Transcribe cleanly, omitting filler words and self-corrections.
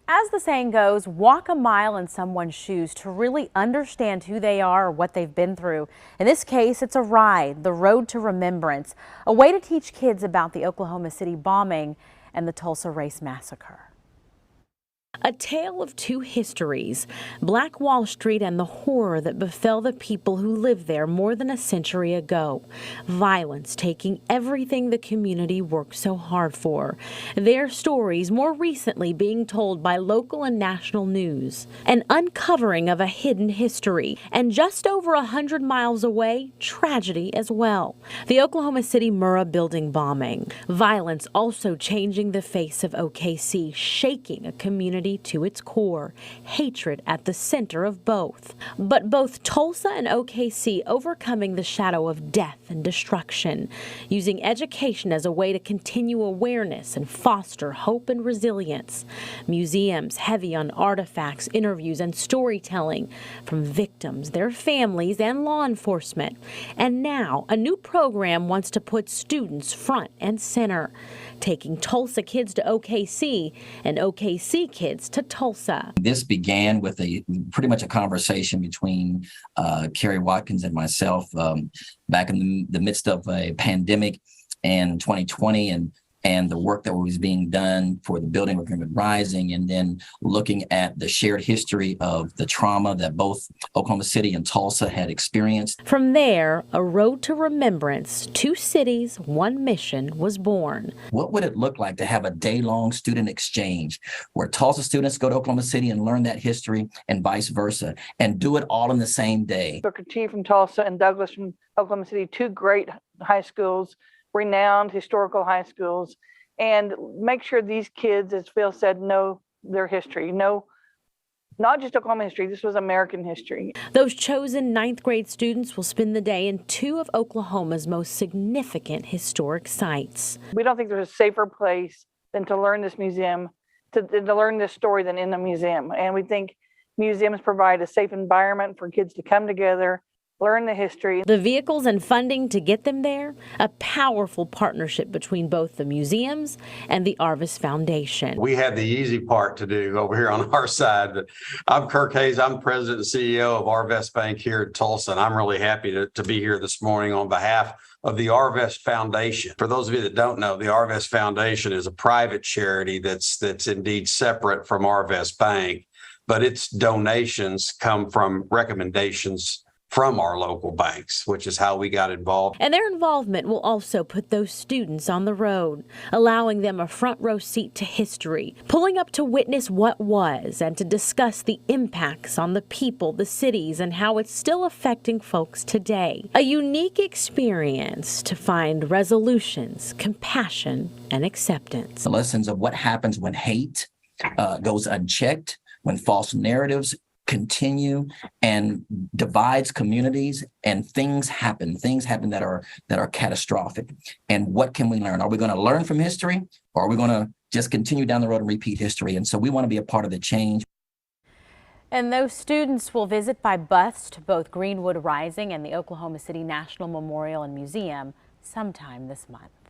As the saying goes, walk a mile in someone's shoes to really understand who they are or what they've been through. In this case, it's a ride, the Road to Remembrance, a way to teach kids about the Oklahoma City bombing and the Tulsa Race Massacre. A tale of two histories, Black Wall Street and the horror that befell the people who lived there more than a century ago. Violence taking everything the community worked so hard for. Their stories more recently being told by local and national news. An uncovering of a hidden history. And just over 100 miles away, tragedy as well. The Oklahoma City Murrah building bombing. Violence also changing the face of OKC, shaking a community to its core, hatred at the center of both. But both Tulsa and OKC overcoming the shadow of death and destruction, using education as a way to continue awareness and foster hope and resilience. Museums heavy on artifacts, interviews, and storytelling from victims, their families, and law enforcement. And now a new program wants to put students front and center, taking Tulsa kids to OKC and OKC kids to Tulsa. This began with pretty much a conversation between Kerry Watkins and myself back in the midst of a pandemic in 2020 and the work that was being done for the Building Remembrance Rising, and then looking at the shared history of the trauma that both Oklahoma City and Tulsa had experienced. From there, a Road to Remembrance, 2 cities, 1 mission was born. What would it look like to have a day-long student exchange where Tulsa students go to Oklahoma City and learn that history and vice versa, and do it all in the same day? Booker T from Tulsa and Douglas from Oklahoma City, 2 great high schools, renowned historical high schools, and make sure these kids, as Phil said, know their history, know not just Oklahoma history, this was American history. Those chosen 9th grade students will spend the day in 2 of Oklahoma's most significant historic sites. We don't think there's a safer place than to learn this museum, to learn this story than in a museum. And we think museums provide a safe environment for kids to come together, learn the history. The vehicles and funding to get them there, a powerful partnership between both the museums and the Arvest Foundation. We had the easy part to do over here on our side. I'm Kirk Hayes. I'm the president and CEO of Arvest Bank here in Tulsa, and I'm really happy to be here this morning on behalf of the Arvest Foundation. For those of you that don't know, the Arvest Foundation is a private charity that's indeed separate from Arvest Bank, but its donations come from recommendations from our local banks, which is how we got involved. And their involvement will also put those students on the road, allowing them a front row seat to history, pulling up to witness what was and to discuss the impacts on the people, the cities, and how it's still affecting folks today. A unique experience to find resolutions, compassion, and acceptance. The lessons of what happens when hate goes unchecked, when false narratives continue and divides communities, and things happen that are catastrophic. And what can we learn? Are we going to learn from history, or are we going to just continue down the road and repeat history? And so we want to be a part of the change. And those students will visit by bus to both Greenwood Rising and the Oklahoma City National Memorial and Museum sometime this month.